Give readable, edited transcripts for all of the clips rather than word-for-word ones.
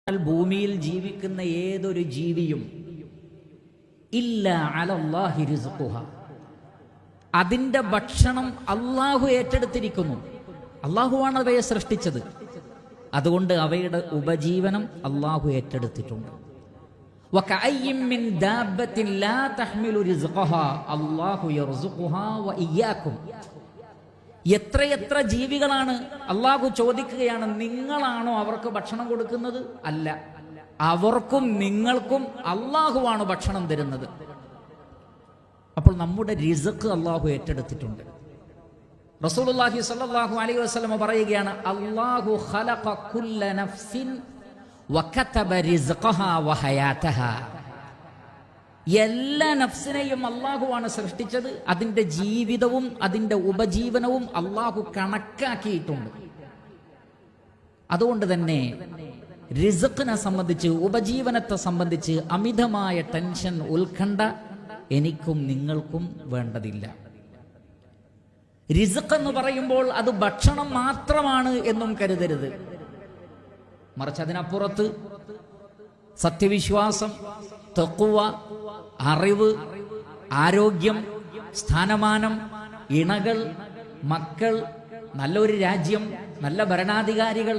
ഭൂമിയിൽ ജീവിക്കുന്ന ഏതൊരു ജീവിയും ഇല്ലാ അലല്ലാഹി റിസ്ഖുഹ, അതിൻ്റെ ഭക്ഷണം അള്ളാഹു ഏറ്റെടുത്തിരിക്കുന്നു. അള്ളാഹുവാണ് അവയെ സൃഷ്ടിച്ചത്, അതുകൊണ്ട് അവയുടെ ഉപജീവനം അള്ളാഹു ഏറ്റെടുത്തിട്ടുണ്ട്. വകഅയ്യിൻ മിൻ ദാബത്തിൻ ലാ തഹ്മിലു റിസ്ഖഹാ അല്ലാഹു യർസുഖുഹാ വഇയ്യാകും. എത്രയെത്ര ജീവികളാണ്. അള്ളാഹു ചോദിക്കുകയാണ്, നിങ്ങളാണോ അവർക്ക് ഭക്ഷണം കൊടുക്കുന്നത്? അല്ല, അവർക്കും നിങ്ങൾക്കും അള്ളാഹുവാണ് ഭക്ഷണം തരുന്നത്. അപ്പോൾ നമ്മുടെ റിസ്ഖ് അള്ളാഹു ഏറ്റെടുത്തിട്ടുണ്ട്. റസൂലുള്ളാഹി സ്വല്ലല്ലാഹു അലൈഹി വസല്ലം പറയുകയാണ്, അല്ലാഹു ഖലഖ കുല്ല നഫ്സിൻ വകതബ റിസ്ഖഹാ വഹയാതഹാ. എല്ലാ നഫ്സിനെയും അള്ളാഹുവാണ് സൃഷ്ടിച്ചത്, അതിൻ്റെ ജീവിതവും അതിൻ്റെ ഉപജീവനവും അള്ളാഹു കണക്കാക്കിയിട്ടുണ്ട്. അതുകൊണ്ട് തന്നെ റിസ്ഖിനെ സംബന്ധിച്ച്, ഉപജീവനത്തെ സംബന്ധിച്ച് അമിതമായ ടെൻഷൻ, ഉത്കണ്ഠ എനിക്കും നിങ്ങൾക്കും വേണ്ടതില്ല. റിസ്ഖ് എന്ന് പറയുമ്പോൾ അത് ഭക്ഷണം മാത്രമാണ് എന്നും കരുതരുത്. മറിച്ച് അതിനപ്പുറത്ത് സത്യവിശ്വാസം, തഖ്വ, അറിവ്, ആരോഗ്യം, സ്ഥാനമാനം, ഇണകൾ, മക്കൾ, നല്ലൊരു രാജ്യം, നല്ല ഭരണാധികാരികൾ,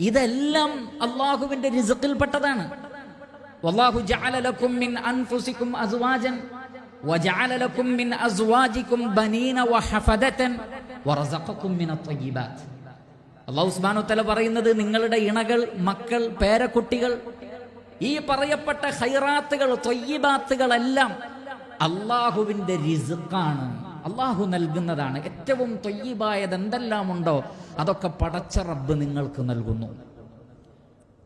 ഇതെല്ലാം അള്ളാഹുവിന്റെ റിസ്ഖിൽപ്പെട്ടതാണ്. വല്ലാഹു ജഅല ലക്കും മിൻ അൻഫുസികും അസ്വാജൻ വജഅല ലക്കും മിൻ അസ്വാജികും ബനീന വഹഫദതൻ വറസഖക്കും മിനത് ത്വയ്യിബാത്ത്. അല്ലാഹു സുബ്ഹാനഹു വ തആല പറയുന്നത്, നിങ്ങളുടെ ഇണകൾ, മക്കൾ, പേരക്കുട്ടികൾ, ഈ പറയപ്പെട്ട ഖൈറാത്തുകൾ, ത്വയ്യിബാത്തുകളെല്ലാം അള്ളാഹുവിന്റെ റിസ്ഖാണ്, അള്ളാഹു നൽകുന്നതാണ്. ഏറ്റവും ത്വയ്യിബായത് എന്തെല്ലാം ഉണ്ടോ അതൊക്കെ പടച്ച റബ്ബ് നിങ്ങൾക്ക് നൽകുന്നു.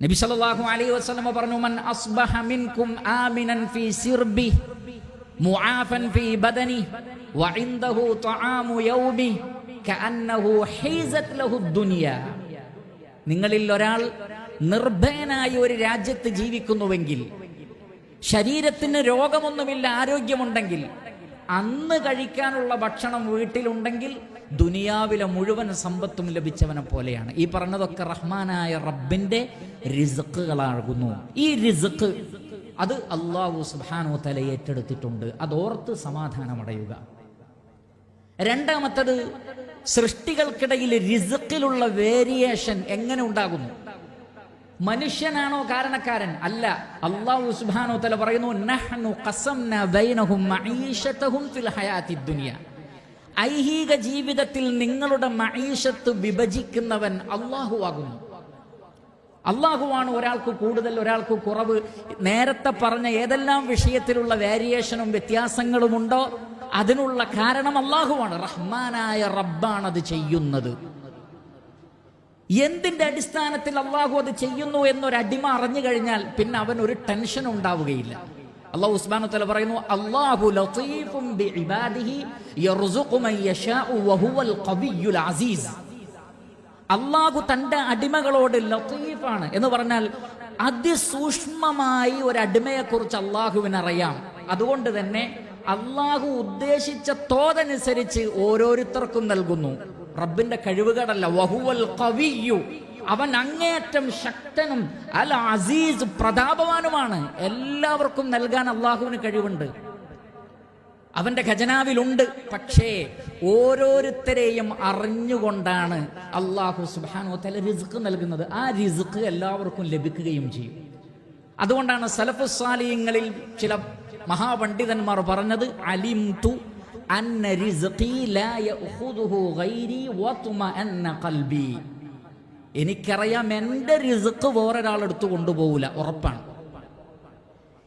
നബി സല്ലല്ലാഹു അലൈഹി വസല്ലം പറഞ്ഞു, മൻ അസ്ബഹ മിൻകും ആമിനൻ ഫീ സിർബി മുആഫൻ ഫീ ബദനി വഇൻദഹു തആമു യൗമി കഅന്നഹു ഹീസത് ലഹു ദുനിയ. നിങ്ങളിൽ ഒരാൾ നിർഭയനായി ഒരു രാജ്യത്ത് ജീവിക്കുന്നുവെങ്കിൽ, ശരീരത്തിന് രോഗമൊന്നുമില്ല, ആരോഗ്യമുണ്ടെങ്കിൽ, അന്ന് കഴിക്കാനുള്ള ഭക്ഷണം വീട്ടിലുണ്ടെങ്കിൽ ദുനിയാവിലെ മുഴുവൻ സമ്പത്തും ലഭിച്ചവനെ പോലെയാണ്. ഈ പറഞ്ഞതൊക്കെ റഹ്മാനായ റബ്ബിന്റെ റിസ്ഖുകളാകുന്നു. ഈ റിസ്ഖ് അത് അല്ലാഹു സുബ്ഹാനഹു വ തആല ഏറ്റെടുത്തിട്ടുണ്ട്. അതോർത്ത് സമാധാനമടയുക. രണ്ടാമത്തത്, സൃഷ്ടികൾക്കിടയിൽ റിസ്ഖിലുള്ള വേരിയേഷൻ എങ്ങനെ ഉണ്ടാകുന്നു? മനുഷ്യനാണോ കാരണക്കാരൻ? അല്ല. അല്ലാഹു സുബ്ഹാനഹു വ തആല പറയുന്നു, നഹ്നു ഖസംനാ ബൈനഹും മഈശതഹും ഫിൽ ഹയാത്തിദ് ദുനിയ. ഐഹിക ജീവിതത്തിൽ നിങ്ങളുടെ മഈശത്ത് വിഭജിക്കുന്നവൻ അല്ലാഹു ആകുന്നു. അല്ലാഹുവാണ് ഒരാൾക്ക് കൂടുതൽ, ഒരാൾക്ക് കുറവ്. നേരത്തെ പറഞ്ഞ ഏതെല്ലാം വിഷയത്തിലുള്ള വേരിയേഷനും വ്യത്യാസങ്ങളും ഉണ്ടോ അതിനുള്ള കാരണം അല്ലാഹുവാണ്. റഹ്മാനായ റബ്ബാണ് അത് ചെയ്യുന്നത്. എന്തിന്റെ അടിസ്ഥാനത്തിൽ അള്ളാഹു അത് ചെയ്യുന്നു എന്നൊരടിമ അറിഞ്ഞു കഴിഞ്ഞാൽ പിന്നെ അവൻ ഒരു ടെൻഷൻ ഉണ്ടാവുകയില്ല. അല്ലാഹു സുബ്ഹാനഹു വ തആല പറയുന്നു, അല്ലാഹു ലതീഫും ബിഇബാദിഹി യർസുഖു മൻ യശാഉ വഹുവൽ ഖവിയ്യുൽ അസീസ്. അള്ളാഹു തന്റെ അടിമകളോട് ലതീഫാണ് എന്ന് പറഞ്ഞാൽ അതിസൂക്ഷ്മമായി ഒരു അടിമയെ കുറിച്ച് അള്ളാഹുവിന് അറിയാം. അതുകൊണ്ട് തന്നെ അള്ളാഹു ഉദ്ദേശിച്ച തോതനുസരിച്ച് ഓരോരുത്തർക്കും നൽകുന്നു. റബ്ബിന്റെ കഴിവുകേടല്ല. വഹുവൽ ഖവിയ്യു, അവൻ അങ്ങേയറ്റം ശക്തനും അൽ അസീസ്, പ്രതാപവാനുമാണ്. എല്ലാവർക്കും നൽകാൻ അള്ളാഹുവിന് കഴിവുണ്ട്, അവന്റെ ഖജനാവിലുണ്ട്. പക്ഷേ ഓരോരുത്തരെയും അറിഞ്ഞുകൊണ്ടാണ് അള്ളാഹു സുബ്ഹാനഹു വ തആല റിസ്ഖ് നൽകുന്നത്. ആ റിസ്ഖ് എല്ലാവർക്കും ലഭിക്കുകയും ചെയ്യും. അതുകൊണ്ടാണ് സലഫുസ് സാലിഹീങ്ങളിൽ ചില മഹാപണ്ഡിതന്മാർ പറഞ്ഞത്, അലിംതു അന്ന റിസ്ഖി ലാ യഖുദുഹു ഗൈരി വത്മഅന്ന ഖൽബി. എനിക്കറിയാം എൻ്റെ റിസ്ഖ് വേറൊരാളെടുത്ത് കൊണ്ടുപോകില്ല, ഉറപ്പാണ്.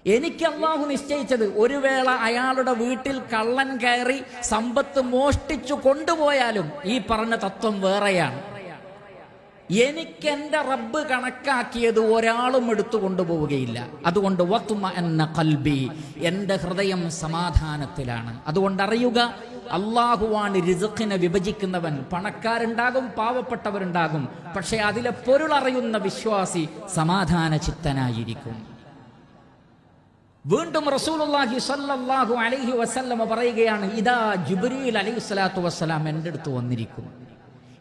എനിക്ക് അള്ളാഹു നിശ്ചയിച്ചത്, ഒരു വേള അയാളുടെ വീട്ടിൽ കള്ളൻ കയറി സമ്പത്ത് മോഷ്ടിച്ചു കൊണ്ടുപോയാലും ഈ പറഞ്ഞ തത്വം വേറെയാണ്. എനിക്ക് എൻ്റെ റബ്ബ് കണക്കാക്കിയത് ഒരാളും എടുത്തു കൊണ്ടുപോവുകയില്ല. അതുകൊണ്ട് വത്മഅന്ന ഖൽബി, എൻ്റെ ഹൃദയം സമാധാനത്തിലാണ്. അതുകൊണ്ട് അറിയുക, അള്ളാഹുവാണ് റിസ്ഖിനെ വിഭജിക്കുന്നവൻ. പണക്കാരുണ്ടാകും, പാവപ്പെട്ടവരുണ്ടാകും. പക്ഷെ അതിലെ പൊരുളറിയുന്ന വിശ്വാസി സമാധാന ചിത്തനായിരിക്കും. വീണ്ടും റസൂലുള്ളാഹി സ്വല്ലല്ലാഹു അലൈഹി വസല്ലം പറയുകയാണ്, ഇദാ ജിബ്രീൽ അലൈഹിസ്സലാത്തു വസ്സലാം എൻ്റെ അടുത്ത് വന്നിരിക്കും,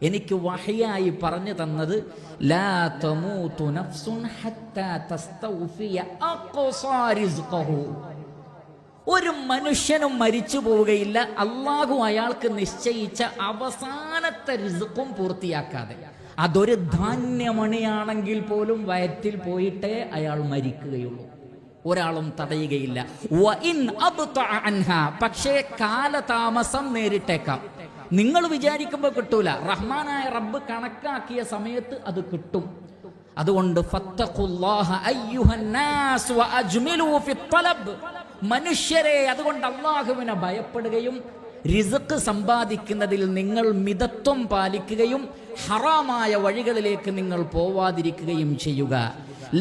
എനിക്ക് വഹയായി പറഞ്ഞു തന്നത് ലാ തമൂതു നഫ്സുൻ ഹത്താ തസ്തൗഫിയ അഖ്സാ റിസ്ഖഹു. ഒരു മനുഷ്യനും മരിച്ചു പോവുകയില്ല അല്ലാഹു അയാൾക്ക് നിശ്ചയിച്ച അവസാനത്തെ റിസ്ഖും പൂർത്തിയാക്കാതെ. അതൊരു ധാന്യമണിയാണെങ്കിൽ പോലും വയറ്റിൽ പോയിട്ടേ അയാൾ മരിക്കുകയുള്ളൂ, ഒരാളും തടയുകയില്ല. പക്ഷേ കാലതാമസം നേരിട്ടേക്കാം. നിങ്ങൾ വിചാരിക്കുമ്പോൾ കിട്ടൂല, റഹ്മാനായ റബ്ബ് കണക്കാക്കിയ സമയത്ത് അത് കിട്ടും. അതുകൊണ്ട് മനുഷ്യരെ, അതുകൊണ്ട് അല്ലാഹുവിനെ ഭയപ്പെടുകയും റിസ്ക് സമ്പാദിക്കുന്നതിൽ നിങ്ങൾ മിതത്വം പാലിക്കുകയും ഹറാമായ വഴികളിലേക്ക് നിങ്ങൾ പോവാതിരിക്കുകയും ചെയ്യുക.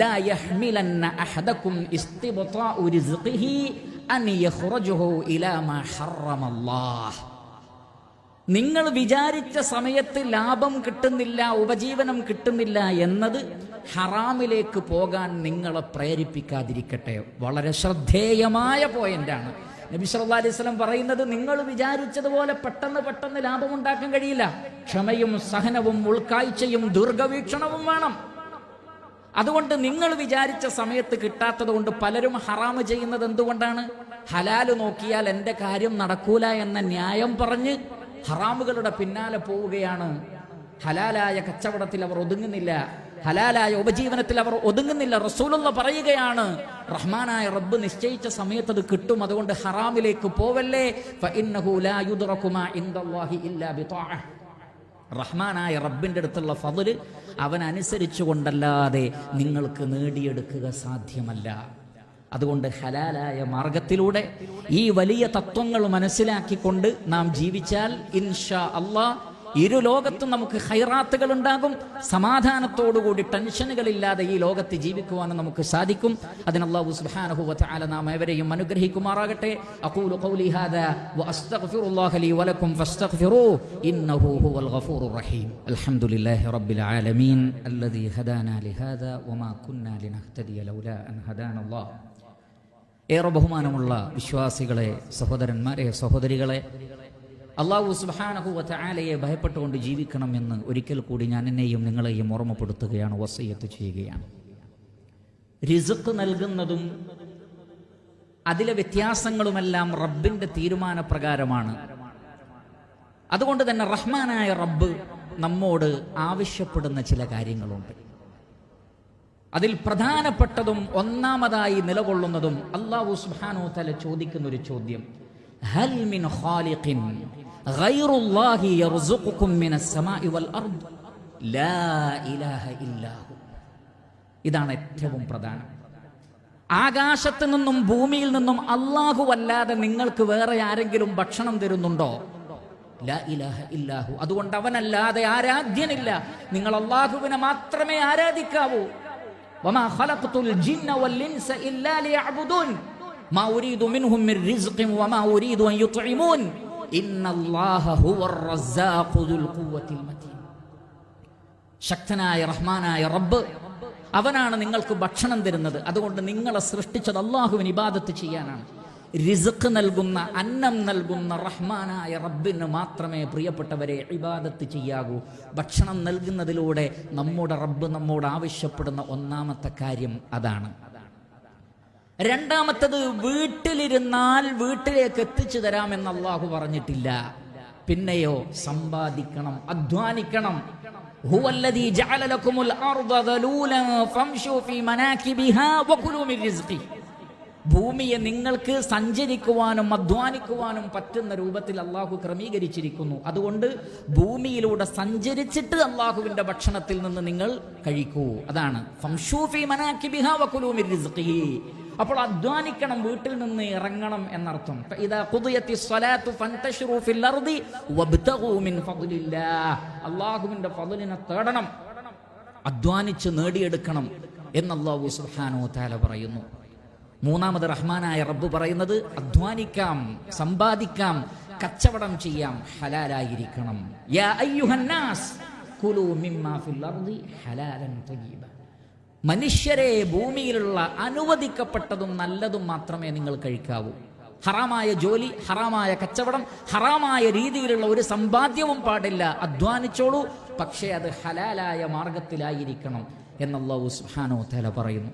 ലാ യഹ്മിലന്ന അഹദകും ഇസ്തിബ്താഉ റിസ്ഖിഹി അൻ യഖ്റജഹു ഇലാ മാ ഹറമല്ലാഹ്. നിങ്ങൾ വിചാരിച്ച സമയത്ത് ലാഭം കിട്ടുന്നില്ല, ഉപജീവനം കിട്ടുന്നില്ല എന്നത് ഹറാമിലേക്ക് പോകാൻ നിങ്ങളെ പ്രേരിപ്പിക്കാതിരിക്കട്ടെ. വളരെ ശ്രദ്ധേയമായ പോയിന്റാണ്. നബി സല്ലല്ലാഹു അലൈഹി വസല്ലം പറയുന്നത്, നിങ്ങൾ വിചാരിച്ചതുപോലെ പെട്ടെന്ന് ലാഭമുണ്ടാക്കാൻ കഴിയില്ല. ക്ഷമയും സഹനവും ഉൾക്കാഴ്ചയും ദീർഘവീക്ഷണവും വേണം. അതുകൊണ്ട് നിങ്ങൾ വിചാരിച്ച സമയത്ത് കിട്ടാത്തത് കൊണ്ട് പലരും ഹറാമ് ചെയ്യുന്നത് എന്തുകൊണ്ടാണ്? ഹലാല് നോക്കിയാൽ എൻ്റെ കാര്യം നടക്കൂല എന്ന ന്യായം പറഞ്ഞ് ഹറാമുകളുടെ പിന്നാലെ പോവുകയാണ്. ഹലാലായ കച്ചവടത്തിൽ അവർ ഒതുങ്ങുന്നില്ല, ഹലാലായ ഉപജീവനത്തിൽ അവർ ഒതുങ്ങുന്നില്ല. റസൂലുള്ള പറയുകയാണ്, റഹ്മാനായ റബ്ബ് നിശ്ചയിച്ച സമയത്ത് അത് കിട്ടും, അതുകൊണ്ട് ഹറാമിലേക്ക് പോവല്ലേ. ഫഇന്നഹു ലാ യുദ്റകു മാ ഇൻദല്ലാഹി ഇല്ലാ ബിത്വാഅ. റഹ്മാനായ റബ്ബിൻ്റെ അടുത്തുള്ള ഫദ്ല് അവൻ അനുസരിച്ചു കൊണ്ടല്ലാതെ നിങ്ങൾക്ക് നേടിയെടുക്കുക സാധ്യമല്ല. അതുകൊണ്ട് ഹലാലായ മാർഗത്തിലൂടെ ഈ വലിയ തത്വങ്ങൾ മനസ്സിലാക്കിക്കൊണ്ട് നാം ജീവിച്ചാൽ ഇൻഷാ അല്ലാഹ് ഇരു ലോകത്തും നമുക്ക് ഖൈറാത്തുകൾ ഉണ്ടാകും. സമാധാനത്തോടുകൂടി ടെൻഷനുകളില്ലാതെ ഈ ലോകത്ത് ജീവിക്കുവാനും നമുക്ക് സാധിക്കും. അതിന് അല്ലാഹു സുബ്ഹാനഹു വ തആല നാം ഏവരെയും അനുഗ്രഹിക്കുമാറാകട്ടെ. അഖൂലു ഖൗലി ഹാദാ വ അസ്തഗ്ഫിറുല്ലാഹ ലി വലക്കും ഫസ്തഗ്ഫിറൂഹു ഇന്നഹു ഹുവൽ ഗഫൂറുർ റഹീം. അൽഹംദുലില്ലാഹി റബ്ബിൽ ആലമീൻ അല്ലദീ ഹദാനാ ലിഹാദാ വമാ കുന്നാ ലിനഹ്തദിയ ലൗലാ അൻ ഹദാനല്ലാഹ്. ഏറെ ബഹുമാനമുള്ള വിശ്വാസികളെ, സഹോദരന്മാരെ, സഹോദരികളെ, അല്ലാഹു സുബ്ഹാനഹു വ തആലയെ ഭയപ്പെട്ടുകൊണ്ട് ജീവിക്കണം എന്ന് ഒരിക്കൽ കൂടി ഞാൻ എന്നെയും നിങ്ങളെയും ഓർമ്മപ്പെടുത്തുകയാണ്, വസിയ്യത്ത് ചെയ്യുകയാണ്. റിസ്ക് നൽകുന്നതും അതിലെ വ്യത്യാസങ്ങളുമെല്ലാം റബ്ബിന്റെ തീരുമാനപ്രകാരമാണ്. അതുകൊണ്ട് തന്നെ റഹ്മാനായ റബ്ബ് നമ്മോട് ആവശ്യപ്പെടുന്ന ചില കാര്യങ്ങളുണ്ട്. അതിൽ പ്രധാനപ്പെട്ടതും ഒന്നാമതായി നിലകൊള്ളുന്നതും അല്ലാഹു സുബ്ഹാനഹു വ തആല ചോദിക്കുന്ന ഒരു ചോദ്യം, ഹൽ മിൻ ഖാലിഖിൻ ഗൈറുല്ലാഹി യർസുഖുകും മിനസ് സമാഇ വൽ അർദ് ലാ ഇലാഹ ഇല്ലാഹു. ഇതാണ് ഏറ്റവും പ്രധാനം. ആകാശത്ത് നിന്നും ഭൂമിയിൽ നിന്നും അല്ലാഹു അല്ലാതെ നിങ്ങൾക്ക് വേറെ ആരെങ്കിലും ഭക്ഷണം തരുന്നുണ്ടോ? ലാ ഇലാഹ ഇല്ലാഹു. അതുകൊണ്ട് അവനല്ലാതെ ആരാധ്യനില്ല. നിങ്ങൾ അല്ലാഹുവിനെ മാത്രമേ ആരാധിക്കാവൂ. വമാ ഖലഖതുൽ ജിന്ന വൽ ഇൻസ ഇല്ലാ ലിയഅ്ബുദൂൻ മാ ഉരീദു മിൻഹും മിർ റിസ്ഖിൻ വമാ ഉരീദു അൻ യുത്ഇമൂൻ ഇന്നല്ലാഹ ഹുവർ റസ്സാഖു ദുൽ ഖുവ്വത്തിൽ മതീൻ. ശക്തനായ റഹ്മാനായ റബ്ബ് അവനാണ് നിങ്ങൾക്ക് ഭക്ഷണം തരുന്നത്. അതുകൊണ്ട് നിങ്ങളെ സൃഷ്ടിച്ചത് അല്ലാഹുവിന് ഇബാദത്ത് ചെയ്യാനാണ്. റിസ്ക് നൽകുന്ന, അന്നം നൽകുന്ന റഹ്മാനായ റബ്ബിന് മാത്രമേ പ്രിയപ്പെട്ടവരെ ഇബാദത്ത് ചെയ്യാവൂ. ഭക്ഷണം നൽകുന്നതിലൂടെ നമ്മുടെ റബ്ബ് നമ്മോട് ആവശ്യപ്പെടുന്ന ഒന്നാമത്തെ കാര്യം അതാണ്. രണ്ടാമത്തത്, വീട്ടിലിരുന്നാൽ വീട്ടിലേക്ക് എത്തിച്ചു തരാമെന്ന് അല്ലാഹു പറഞ്ഞിട്ടില്ല. പിന്നെയോ സമ്പാദിക്കണം, അധ്വാനിക്കണം. ഹുവല്ലദീ ജഅല ലക്കുമുൽ അർദ ദലൂലൻ ഫംശൂ ഫീ മനാകിബിഹാ വകുലൂ മിൻ റിസ്ഖി. ഭൂമിയെ നിങ്ങൾക്ക് സഞ്ചരിക്കുവാനും അധ്വാനിക്കുവാനും പറ്റുന്ന രൂപത്തിൽ അല്ലാഹു ക്രമീകരിച്ചിരിക്കുന്നു. അതുകൊണ്ട് ഭൂമിയിലൂടെ സഞ്ചരിച്ചിട്ട് അല്ലാഹുവിന്റെ ഭക്ഷണത്തിൽ നിന്ന് നിങ്ങൾ കഴിക്കൂ. അതാണ് ഫംശൂ ഫീ മനാകിബിഹാ വകുലൂ മിൻ റിസ്ഖിഹി. അപ്പോൾ അധ്വാനിക്കണം, വീട്ടിൽ നിന്ന് ഇറങ്ങണം എന്നർത്ഥം. ഇദാ ഖുദിയത്തിസ് സ്വലാത്തു ഫന്തശിറൂ ഫിൽ അർദി വബ്തഗൂ മിൻ ഫദ്ലില്ലാഹ്. അല്ലാഹുവിന്റെ ഫദ്ലിനെ തേടണം, അധ്വാനിച്ച് നേടിയെടുക്കണം എന്ന് അല്ലാഹു സുബ്ഹാനഹു വ തആല പറയുന്നു. മൂന്നാമത് റഹ്മാനായ റബ്ബ് പറയുന്നത്, അധ്വാനിക്കാം, സമ്പാദിക്കാം, കച്ചവടം ചെയ്യാം, ഹലാലായിരിക്കണം. യാ അയ്യുഹന്നാസ് കുലൂ മിമ്മാ ഫിൽ അർദി ഹലാലൻ തയ്യിബ. മനുഷ്യരെ, ഭൂമിയിലുള്ള അനുവദിക്കപ്പെട്ടതും നല്ലതും മാത്രമേ നിങ്ങൾ കഴിക്കാവൂ. ഹറാമായ ജോലി, ഹറാമായ കച്ചവടം, ഹറാമായ രീതിയിലുള്ള ഒരു സമ്പാദ്യവും പാടില്ല. അധ്വാനിച്ചോളൂ, പക്ഷേ അത് ഹലാലായ മാർഗത്തിലായിരിക്കണം എന്ന് അല്ലാഹു സുബ്ഹാനഹു വ തആല പറയുന്നു.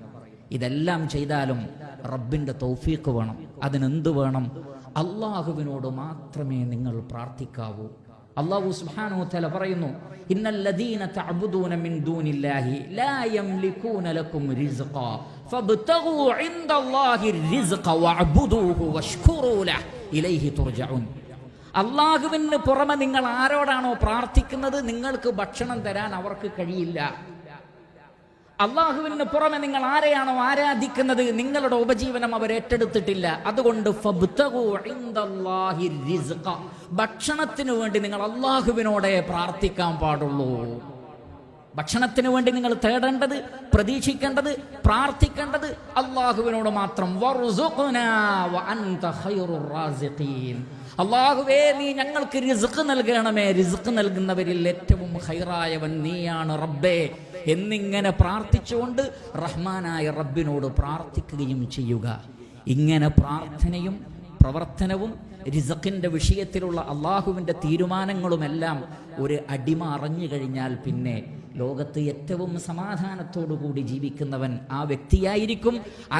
ഇതെല്ലാം ചെയ്താലും റബ്ബിന്റെ തൗഫീഖ് വേണം. അതിനെന്ത് വേണം? അള്ളാഹുവിനോട് മാത്രമേ നിങ്ങൾ പ്രാർത്ഥിക്കാവൂ. അല്ലാഹു സുബ്ഹാനഹു വ തആല പറയുന്നു, ഇന്നല്ലദീന തഅബുദൂന മിൻ ദൂനില്ലാഹി ലാ യംലികൂന ലക്കും റിസ്ഖാ ഫബ്തഗൂ ഇൻദല്ലാഹി റിസ്ഖ വഅബ്ദൂഹു വഷ്കുറൂ ലഹു ഇലൈഹി തുർജഊൻ. അള്ളാഹുവിന് പുറമെ നിങ്ങൾ ആരോടാണോ പ്രാർത്ഥിക്കുന്നത്, നിങ്ങൾക്ക് ഭക്ഷണം തരാൻ അവർക്ക് കഴിയില്ല. അള്ളാഹുവിന് പുറമെ നിങ്ങൾ ആരെയാണോ ആരാധിക്കുന്നത്, നിങ്ങളുടെ ഉപജീവനം അവർ ഏറ്റെടുത്തിട്ടില്ല. അതുകൊണ്ട് ഫബ്തഗൂ ഇൻദല്ലാഹി റിസ്ഖ, ഭക്ഷണത്തിന് വേണ്ടി നിങ്ങൾ അള്ളാഹുവിനോടെ പ്രാർത്ഥിക്കാൻ പാടുള്ളൂ. ഭക്ഷണത്തിന് വേണ്ടി നിങ്ങൾ തേടേണ്ടത്, പ്രതീക്ഷിക്കേണ്ടത്, പ്രാർത്ഥിക്കേണ്ടത് അള്ളാഹുവിനോട് മാത്രം. വറുസുഖ്നാ വഅൻത ഖൈറുർ റാസിഖീൻ, അള്ളാഹുവേ നീ ഞങ്ങൾക്ക് റിസ്ഖ് നൽകണമേ, റിസ്ഖ് നൽകുന്നവരിൽ ഏറ്റവും ഖൈറായവൻ നീയാണ് റബ്ബേ എന്നിങ്ങനെ പ്രാർത്ഥിച്ചുകൊണ്ട് റഹ്മാനായ റബ്ബിനോട് പ്രാർത്ഥിക്കുകയും ചെയ്യുക. ഇങ്ങനെ പ്രാർത്ഥനയും പ്രവർത്തനവും റിസ്ഖിന്റെ വിഷയത്തിലുള്ള അള്ളാഹുവിൻ്റെ തീരുമാനങ്ങളുമെല്ലാം ഒരു അടിമ അറിഞ്ഞു കഴിഞ്ഞാൽ പിന്നെ ലോകത്ത് ഏറ്റവും സമാധാനത്തോടു കൂടി ജീവിക്കുന്നവൻ ആ വ്യക്തിയായിരിക്കും.